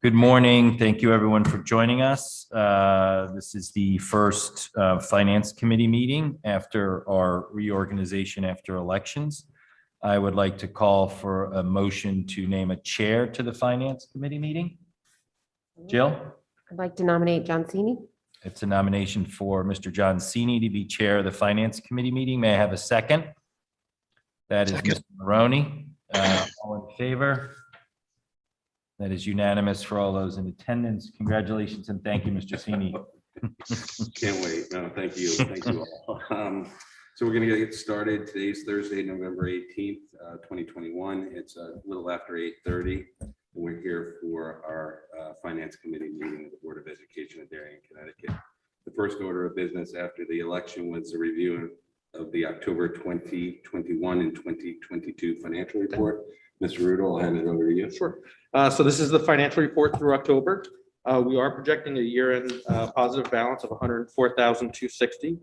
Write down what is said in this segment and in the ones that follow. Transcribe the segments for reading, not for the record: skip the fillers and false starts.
Good morning. Thank you, everyone, for joining us. This is the first Finance Committee meeting after our reorganization after elections. I would like to call for a motion to name a chair to the Finance Committee meeting. Jill? I'd like to nominate John Cini. It's a nomination for Mr. John Cini to be chair of the Finance Committee meeting. May I have a second? That is Mr. Maroney. All in favor? That is unanimous for all those in attendance. Congratulations and thank you, Mr. Cini. Can't wait. No, thank you. Thank you all. So we're going to get started. Today's Thursday, November 18th, 2021. It's a little after 8:30. We're here for our Finance Committee meeting of the Board of Education of Darien, Connecticut. The first order of business after the election was a review of the October 2021 and 2022 financial report. Mr. Rudo, I'll hand it over to you. Sure. So this is the financial report through October. We are projecting a year-end positive balance of $104,260.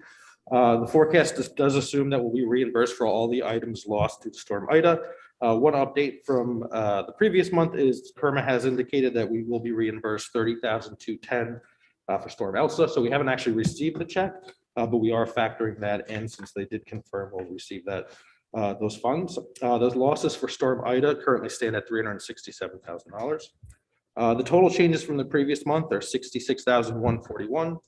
The forecast does assume that we'll be reimbursed for all the items lost due to Storm Ida. One update from the previous month is PERMA has indicated that we will be reimbursed $30,210 for Storm Elsa. So we haven't actually received the check, but we are factoring that in since they did confirm we'll receive that. Those funds. Those losses for Storm Ida currently stand at $367,000. The total changes from the previous month are $66,141.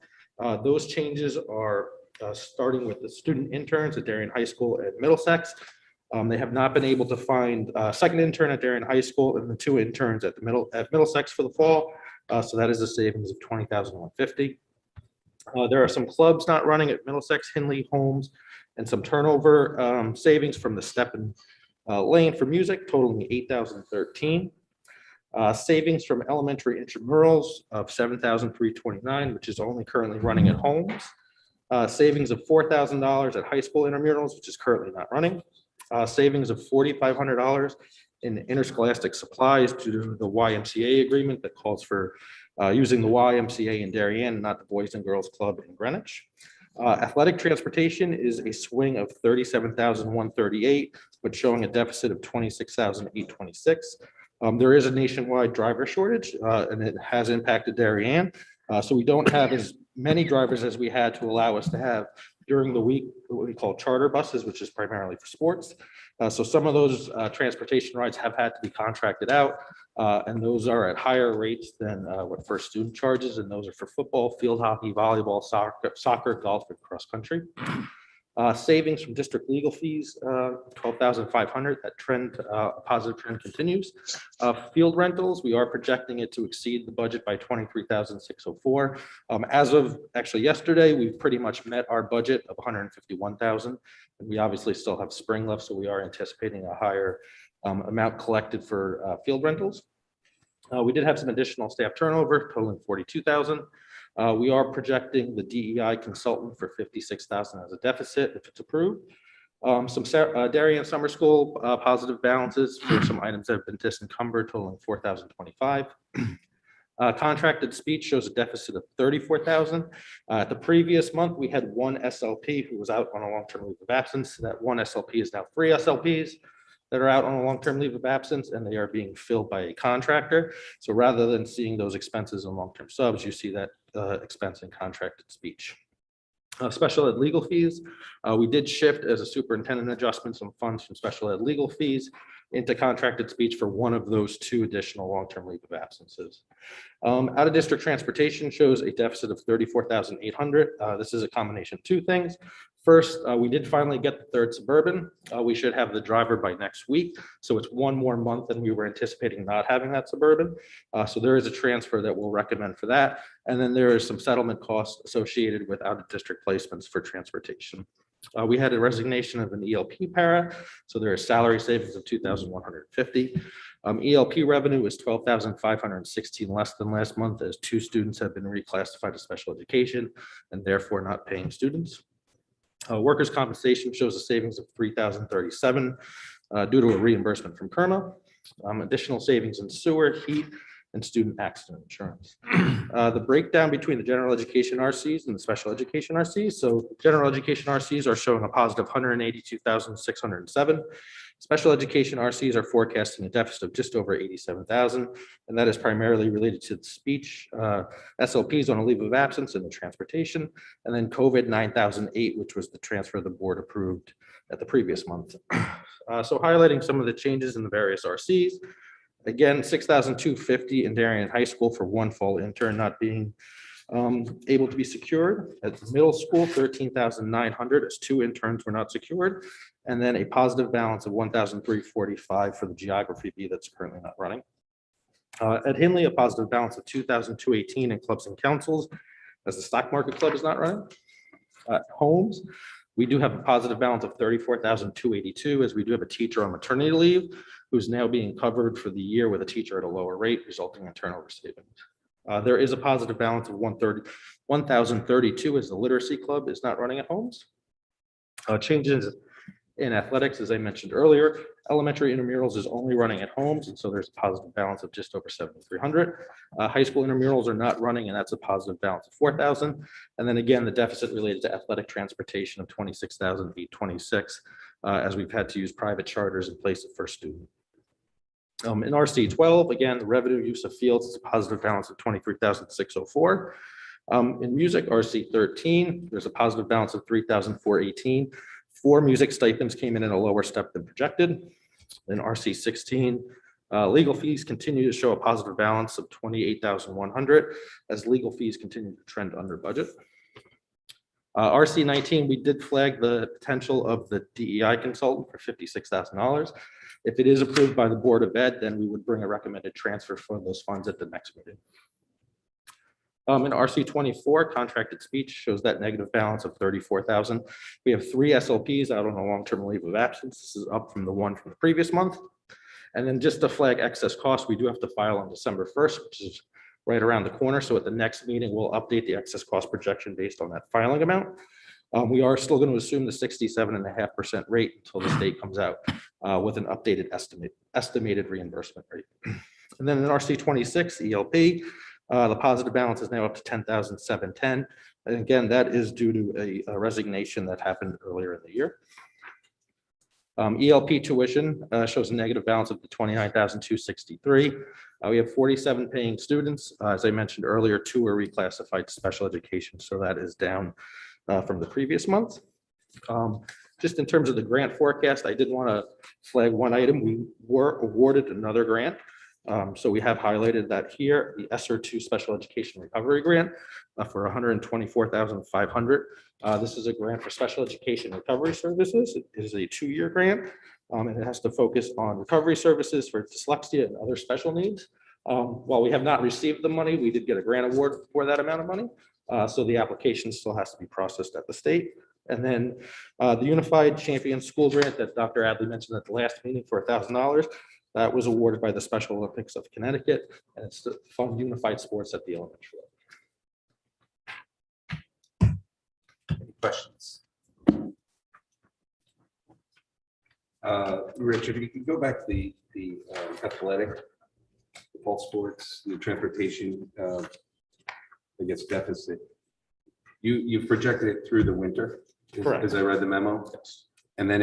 Those changes are starting with the student interns at Darien High School and Middlesex. They have not been able to find a second intern at Darien High School and the two interns at Middlesex for the fall. So that is a savings of $20,150. There are some clubs not running at Middlesex, Hinley, Holmes, and some turnover savings from the step and lane for music totaling $8,013. Savings from elementary intramurals of $7,329, which is only currently running at Holmes. Savings of $4,000 at high school intramurals, which is currently not running. Savings of $4,500 in interscholastic supplies due to the YMCA agreement that calls for using the YMCA in Darien, not the Boys and Girls Club in Greenwich. Athletic transportation is a swing of $37,138, but showing a deficit of $26,826. There is a nationwide driver shortage, and it has impacted Darien. So we don't have as many drivers as we had to allow us to have during the week, what we call charter buses, which is primarily for sports. So some of those transportation rides have had to be contracted out, and those are at higher rates than what First Student charges, and those are for football, field hockey, volleyball, soccer, golf, and cross country. Savings from district legal fees, $12,500. That trend, positive trend continues. Field rentals, we are projecting it to exceed the budget by $23,604. As of actually yesterday, we've pretty much met our budget of $151,000. And we obviously still have spring left, so we are anticipating a higher amount collected for field rentals. We did have some additional staff turnover totaling $42,000. We are projecting the DEI consultant for $56,000 as a deficit if it's approved. Some Darien Summer School positive balances for some items that have been disencumbered totaling $4,025. Contracted speech shows a deficit of $34,000. The previous month, we had one SLP who was out on a long-term leave of absence. That one SLP is now 3 SLPs that are out on a long-term leave of absence, and they are being filled by a contractor. So rather than seeing those expenses in long-term subs, you see that expense in contracted speech. Special ed legal fees. We did shift as a superintendent adjustment some funds from special ed legal fees into contracted speech for one of those two additional long-term leave of absences. Out of district transportation shows a deficit of $34,800. This is a combination of two things. First, we did finally get the third Suburban. We should have the driver by next week. So it's one more month than we were anticipating not having that Suburban. So there is a transfer that we'll recommend for that. And then there is some settlement costs associated with out of district placements for transportation. We had a resignation of an ELP para. So there is salary savings of $2,150. ELP revenue is $12,516 less than last month as 2 students have been reclassified to special education and therefore not paying students. Workers' compensation shows a savings of $3,037 due to a reimbursement from PERMA. Additional savings in sewer, heat, and student accident insurance. The breakdown between the general education RCs and the special education RCs. So general education RCs are showing a positive $182,607. Special education RCs are forecasting a deficit of just over 87,000, and that is primarily related to the speech, SLPs on a leave of absence and the transportation, and then COVID 9008, which was the transfer the board approved at the previous month. So highlighting some of the changes in the various RCs. Again, 6,250 in Darien High School for one fall intern not being able to be secured. At the middle school, 13,900 as two interns were not secured. And then a positive balance of 1,345 for the geography B that's currently not running. At Hinley, a positive balance of 2,218 in clubs and councils as the stock market club is not running. At Holmes, we do have a positive balance of 34,282 as we do have a teacher on maternity leave who's now being covered for the year with a teacher at a lower rate, resulting in turnover savings. There is a positive balance of 1,032 as the literacy club is not running at Holmes. Changes in athletics, as I mentioned earlier, elementary intramurals is only running at Holmes, and so there's a positive balance of just over 7,300. High school intramurals are not running, and that's a positive balance of 4,000. And then again, the deficit related to athletic transportation of 26,826, as we've had to use private charters in place of first student. In RC 12, again, the revenue use of fields is a positive balance of 23,604. In music, RC 13, there's a positive balance of 3,418. 4 music stipends came in at a lower step than projected. In RC 16, legal fees continue to show a positive balance of 28,100 as legal fees continue to trend under budget. RC 19, we did flag the potential of the DEI consultant for $56,000. If it is approved by the Board of Ed, then we would bring a recommended transfer for those funds at the next meeting. In RC 24, contracted speech shows that negative balance of 34,000. We have 3 SLPs out on a long-term leave of absence. This is up from the one from the previous month. And then just to flag excess costs, we do have to file on December 1st, which is right around the corner. So at the next meeting, we'll update the excess cost projection based on that filing amount. We are still going to assume the 67.5% rate until the state comes out with an updated estimated reimbursement rate. And then in RC 26, ELP, the positive balance is now up to 10,710. And again, that is due to a resignation that happened earlier in the year. ELP tuition shows a negative balance of 29,263. We have 47 paying students. As I mentioned earlier, 2 were reclassified to special education, so that is down from the previous month. Just in terms of the grant forecast, I did want to flag one item. We were awarded another grant. So we have highlighted that here, the ESSER 2 Special Education Recovery Grant for $124,500. This is a grant for special education recovery services. It is a 2-year grant, and it has to focus on recovery services for dyslexia and other special needs. While we have not received the money, we did get a grant award for that amount of money. So the application still has to be processed at the state. And then the Unified Champion School Grant that Dr. Adley mentioned at the last meeting for $1,000. That was awarded by the Special Olympics of Connecticut, and it's to fund unified sports at the elementary level. Any questions? Richard, you can go back to the athletic, fall sports, the transportation, I guess deficit. You projected it through the winter, Correct. as I read the memo. Yes. And then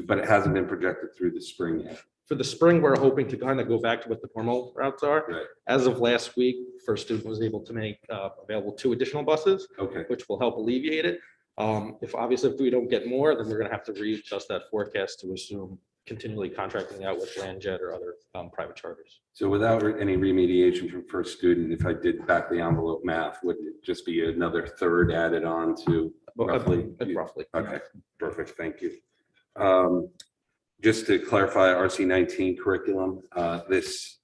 but it hasn't been projected through the spring yet. For the spring, we're hoping to kind of go back to what the normal routes are. Right. As of last week, First Student was able to make available 2 additional buses, Okay. which will help alleviate it. If we don't get more, then we're going to have to readjust that forecast to assume continually contracting out with Landjet or other private charters. So without any remediation from First Student, if I did back the envelope math, would it just be another third added on to roughly? Roughly. Okay, perfect. Thank you. Just to clarify, RC 19 curriculum, this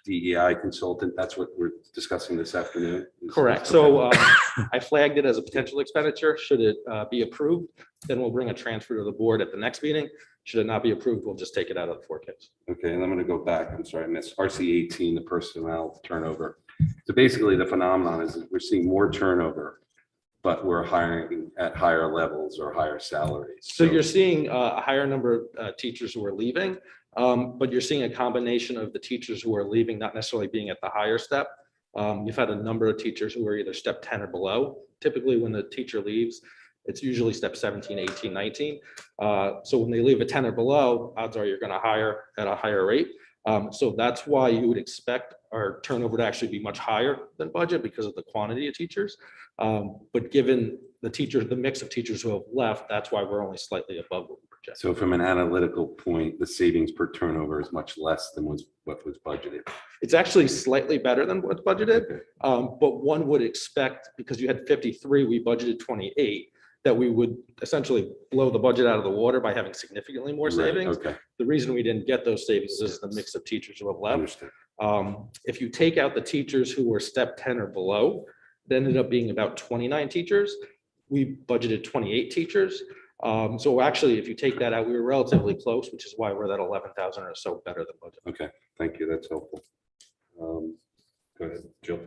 DEI consultant, that's what we're discussing this afternoon? Correct. So I flagged it as a potential expenditure. Should it be approved, then we'll bring a transfer to the board at the next meeting. Should it not be approved, we'll just take it out of the forecast. Okay, and I'm going to go back. I'm sorry, I missed RC 18, the personnel turnover. So basically the phenomenon is that we're seeing more turnover, but we're hiring at higher levels or higher salaries. So you're seeing a higher number of teachers who are leaving, but you're seeing a combination of the teachers who are leaving not necessarily being at the higher step. You've had a number of teachers who are either step 10 or below. Typically, when the teacher leaves, It's usually step 17, 18, 19. So when they leave a 10 or below, odds are you're going to hire at a higher rate. So that's why you would expect our turnover to actually be much higher than budget because of the quantity of teachers. But given the mix of teachers who have left, that's why we're only slightly above what we project. So from an analytical point, the savings per turnover is much less than what was budgeted. It's actually slightly better than what's budgeted, but one would expect, because you had 53, we budgeted 28, that we would essentially blow the budget out of the water by having significantly more Right, savings. okay, The reason we didn't get those savings is the mix of teachers who have left. understood. If you take out the teachers who were step 10 or below, it ended up being about 29 teachers. We budgeted 28 teachers. So actually, if you take that out, we were relatively close, which is why we're that 11,000 or so better than budget. Okay, thank you, that's helpful. Go ahead, Jill.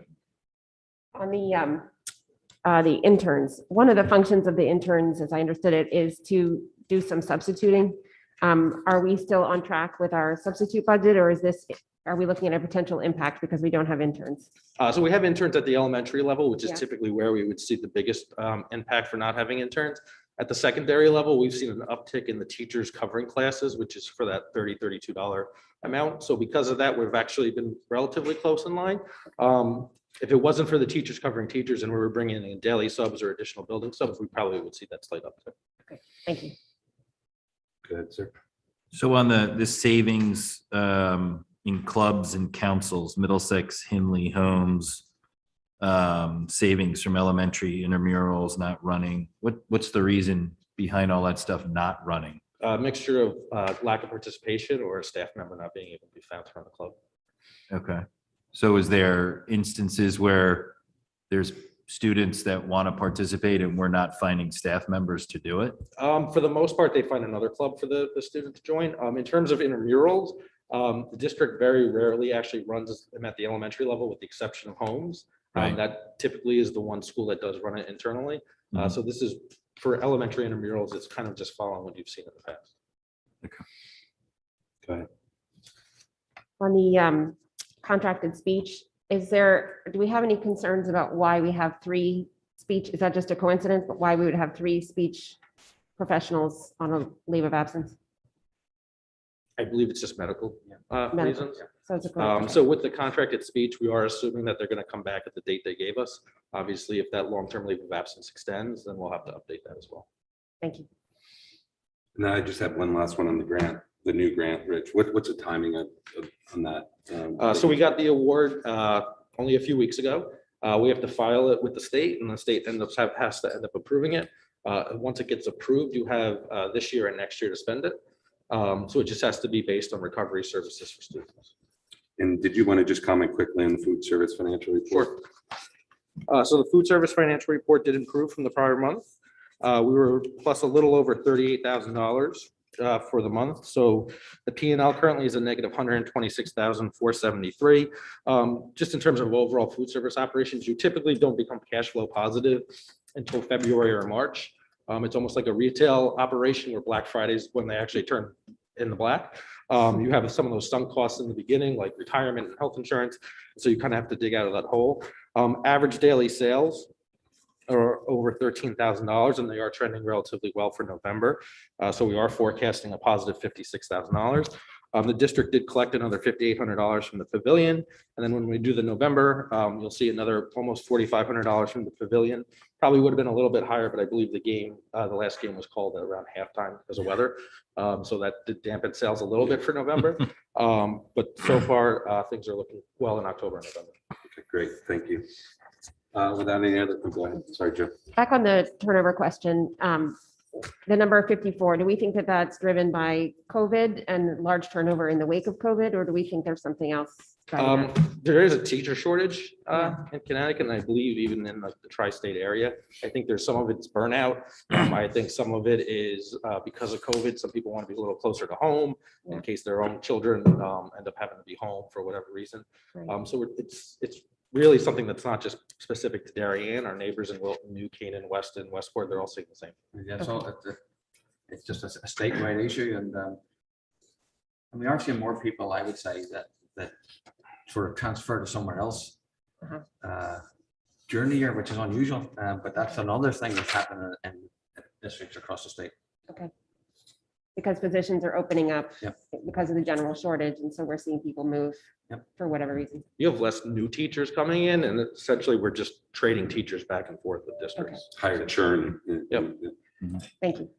On the interns, one of the functions of the interns, as I understood it, is to do some substituting. Are we still on track with our substitute budget, or are we looking at a potential impact because we don't have interns? So we have interns at the elementary level, which is Yeah. typically where we would see the biggest impact for not having interns. At the secondary level, we've seen an uptick in the teachers covering classes, which is for that $32 amount. So because of that, we've actually been relatively close in line. If it wasn't for the teachers covering teachers and we were bringing in daily subs or additional building subs, we probably would see that slight uptick. Okay, thank you. Go ahead, sir. So on the savings in clubs and councils, Middlesex, Hinley, Holmes, savings from elementary intramurals not running. What's the reason behind all that stuff not running? A mixture of lack of participation or a staff member not being able to be found from the club. Okay. So is there instances where there's students that want to participate and we're not finding staff members to do it? For the most part, they find another club for the student to join. In terms of intramurals, the district very rarely actually runs them at the elementary level, with the exception of Holmes. Right. That typically is the one school that does run it internally. Mhm. So this is for elementary intramurals. It's kind of just following what you've seen in the past. Go ahead. On the contracted speech, do we have any concerns about why we have 3 speech? Is that just a coincidence, but why we would have 3 speech professionals on a leave of absence? I believe it's just medical Medical. reasons. So it's a coincidence. So with the contracted speech, we are assuming that they're going to come back at the date they gave us. Obviously, if that long-term leave of absence extends, then we'll have to update that as well. Thank you. And I just have one last one on the grant, the new grant, Rich. What's the timing on that? So we got the award only a few weeks ago. We have to file it with the state, and the state has to end up approving it. Once it gets approved, you have this year and next year to spend it. So it just has to be based on recovery services for students. And did you want to just comment quickly on the food service financial report? Sure. So the food service financial report did improve from the prior month. We were plus a little over $38,000 for the month. So the P&L currently is a negative $126,473. Just in terms of overall food service operations, you typically don't become cash flow positive until February or March. It's almost like a retail operation where Black Friday is when they actually turn in the black. You have some of those sunk costs in the beginning, like retirement and health insurance. So you kind of have to dig out of that hole. Average daily sales are over $13,000, and they are trending relatively well for November. So we are forecasting a positive $56,000. The district did collect another $5,800 from the pavilion. And then when we do the November, you'll see another almost $4,500 from the pavilion. Probably would have been a little bit higher, but I believe the last game was called at around halftime because of weather. So that did dampen sales a little bit for November. But so far, things are looking well in October and November. Okay, great, thank you. Without any other, go ahead. Sorry, Joe. Back on the turnover question, the number 54, do we think that that's driven by COVID and large turnover in the wake of COVID, or do we think there's something else driving that? There is a teacher shortage Yeah. in Connecticut, and I believe even in like the tri-state area. I think there's some of it's burnout. I think some of it is because of COVID. Some people want to be a little closer to home Yeah. in case their own children end up having to be home for whatever reason. Right. So it's really something that's not just specific to Darien. Our neighbors in Wilton, New Canaan, Weston, Westport, they're all seeing the same. Yeah, so it's just a statewide issue, and we are seeing more people, I would say, that sort of transfer to somewhere else during the year, which is unusual. But that's another thing that's happening districts across the state. Because positions are opening up Yep. because of the general shortage, and so we're seeing people move Yep. for whatever reason. You have less new teachers coming in, and essentially we're just trading teachers back and forth with districts. Higher churn. Yep. Thank you.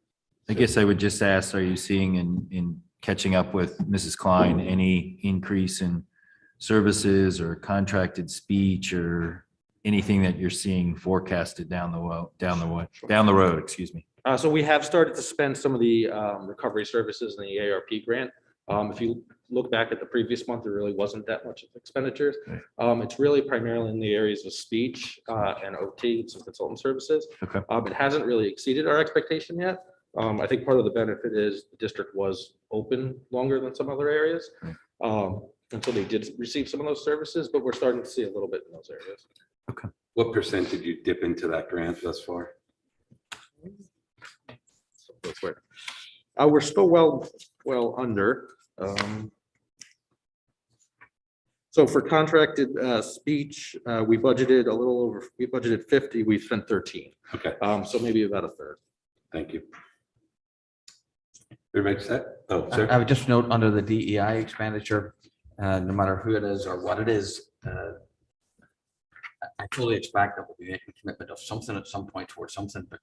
I guess I would just ask, are you seeing in catching up with Mrs. Klein, any increase in services or contracted speech or anything that you're seeing forecasted down the road, excuse me? So we have started to spend some of the recovery services in the ARP grant. If you look back at the previous month, there really wasn't that much of expenditures. Right. It's really primarily in the areas of speech and OT, and some consultant services. Okay. It hasn't really exceeded our expectation yet. I think part of the benefit is the district was open longer than some other areas. Right. And so they did receive some of those services, but we're starting to see a little bit in those areas. What percent did you dip into that grant thus far? So that's where, we're still well under. So for contracted speech, we budgeted 50, we spent 13. Okay, So maybe about a third. thank you. Everybody set? Oh, I sir. would just note under the DEI expenditure, no matter who it is or what it is, I fully expect that we'll be making a commitment of something at some point towards something, but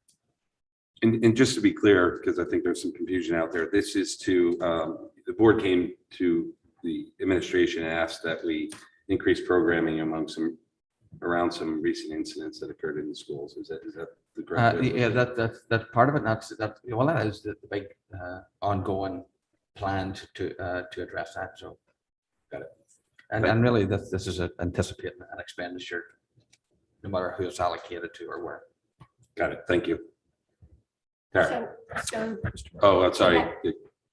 And just to be clear, because I think there's some confusion out there, this is to, the board came to the administration and asked that we increase programming around some recent incidents that occurred in the schools. Is that the correct? yeah, that's part of it. That's well, that is the big ongoing plan to address that. So, Got it. And really, this is anticipating an expenditure, no matter who it's allocated to or where. Got it. Thank you. Tara. So Oh, I'm sorry.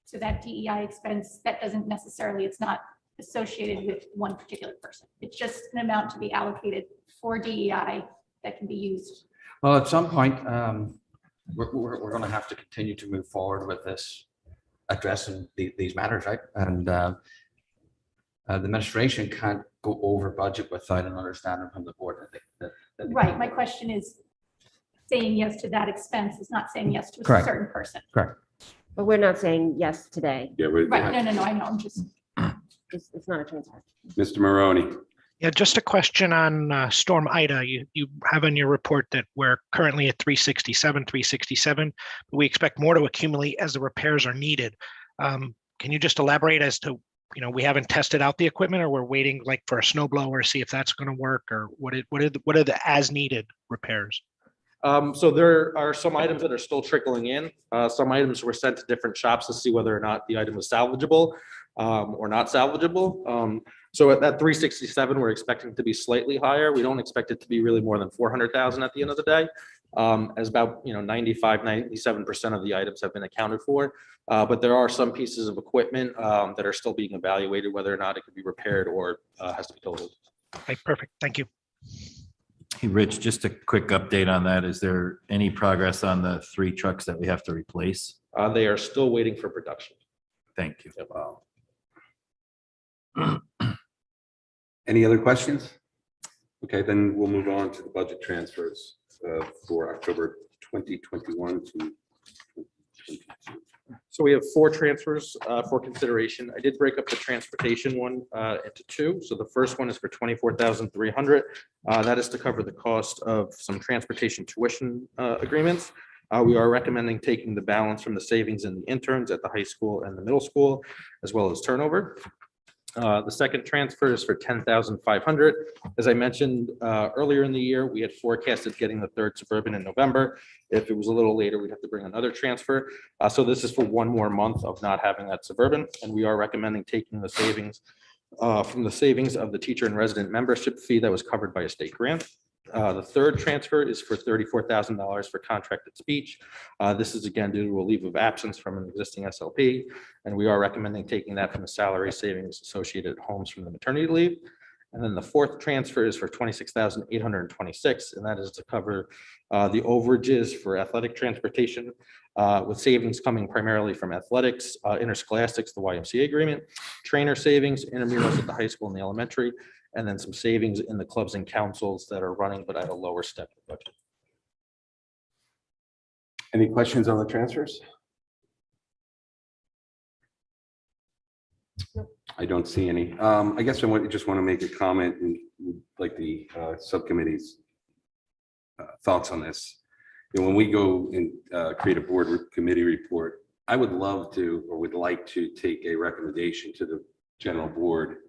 so that DEI expense, that doesn't necessarily, it's not associated with one particular person. It's just an amount to be allocated for DEI that can be used. Well, at some point, we're going to have to continue to move forward with this, addressing these matters, right? And the administration can't go over budget without an understanding from the board. I think that Right. My question is, saying yes to that expense is not saying yes to a Correct. certain person. Correct. But we're not saying yes today. Yeah, we're, Right. No, I know. I'm just, It's not a transfer. Mr. Maroney. Yeah, just a question on Storm Ida. You have in your report that we're currently at 367. But we expect more to accumulate as the repairs are needed. Can you just elaborate as to, we haven't tested out the equipment, or we're waiting like for a snow blower to see if that's going to work, or what are the as needed repairs? So there are some items that are still trickling in. Some items were sent to different shops to see whether or not the item was salvageable or not salvageable. So at that 367, we're expecting to be slightly higher. We don't expect it to be really more than 400,000 at the end of the day, as about 97% of the items have been accounted for. But there are some pieces of equipment that are still being evaluated whether or not it could be repaired or has to be totaled. Okay, perfect. Thank you. Hey, Rich, just a quick update on that. Is there any progress on the 3 trucks that we have to replace? They are still waiting for production. Thank you. Any other questions? Okay, then we'll move on to the budget transfers for October 2021 to 2022. So we have 4 transfers for consideration. I did break up the transportation one into 2. So the first one is for $24,300. That is to cover the cost of some transportation tuition agreements. We are recommending taking the balance from the savings in the interns at the high school and the middle school, as well as turnover. The second transfer is for $10,500. As I mentioned earlier in the year, we had forecasted getting the 3rd Suburban in November. If it was a little later, we'd have to bring another transfer. So this is for 1 more month of not having that Suburban, and we are recommending taking the savings from the savings of the teacher and resident membership fee that was covered by a state grant. The third transfer is for $34,000 for contracted speech. This is again due to a leave of absence from an existing SLP, and we are recommending taking that from the salary savings associated at homes from the maternity leave. And then the fourth transfer is for $26,826, and that is to cover the overages for athletic transportation, with savings coming primarily from athletics, interscholastics, the YMCA agreement, trainer savings, intramurals at the high school and the elementary, and then some savings in the clubs and councils that are running but at a lower step budget. Any questions on the transfers? I don't see any. I guess just want to make a comment and would like the subcommittee's thoughts on this. You know, when we go and create a board committee report, I would love to, or would like to take a recommendation to the general board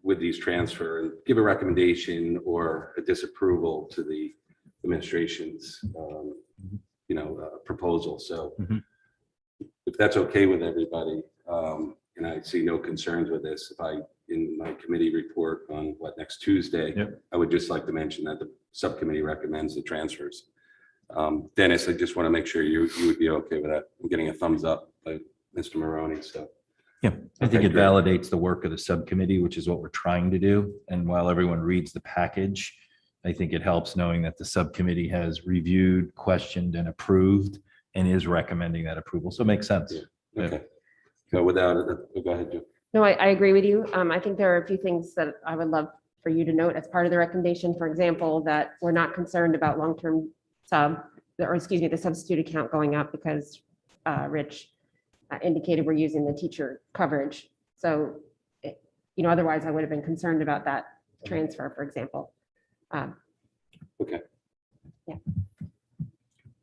with these transfer and give a recommendation or a disapproval to the administration's, proposal. So Mhm. if that's okay with everybody, and I see no concerns with this, in my committee report on next Tuesday, Yep. I would just like to mention that the subcommittee recommends the transfers. Dennis, I just want to make sure you would be okay with that. I'm getting a thumbs up by Mr. Maroney, so. Yeah, I think Okay, it great. validates the work of the subcommittee, which is what we're trying to do. And while everyone reads the package, I think it helps knowing that the subcommittee has reviewed, questioned, and approved and is recommending that approval. So it makes sense. Yeah. Okay. So without it, go ahead, Jim. No, I agree with you. I think there are a few things that I would love for you to note as part of the recommendation. For example, that we're not concerned about long-term the substitute account going up because Rich indicated we're using the teacher coverage. So, otherwise I would have been concerned about that transfer, for example. Okay. Yeah.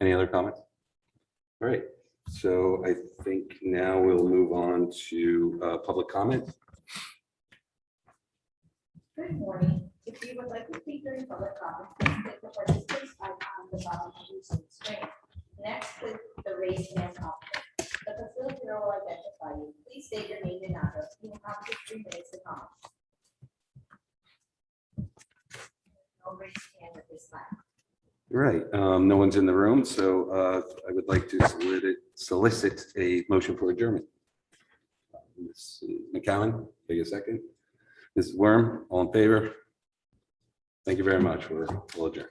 Any other comments? All right. So I think now we'll move on to public comment. Good morning. If you would like to speak during public comment, please click the participants icon at the bottom of your Zoom screen. Next, click the raise hand option. The facilitator will identify you. Please state your name and address. You will have up to 3 minutes to comment. No raise hand at this time. All right. No one's in the room, so I would like to solicit a motion for adjournment. Ms. McCowan, take a second. Ms. Worm, all in favor? Thank you very much. We'll adjourn.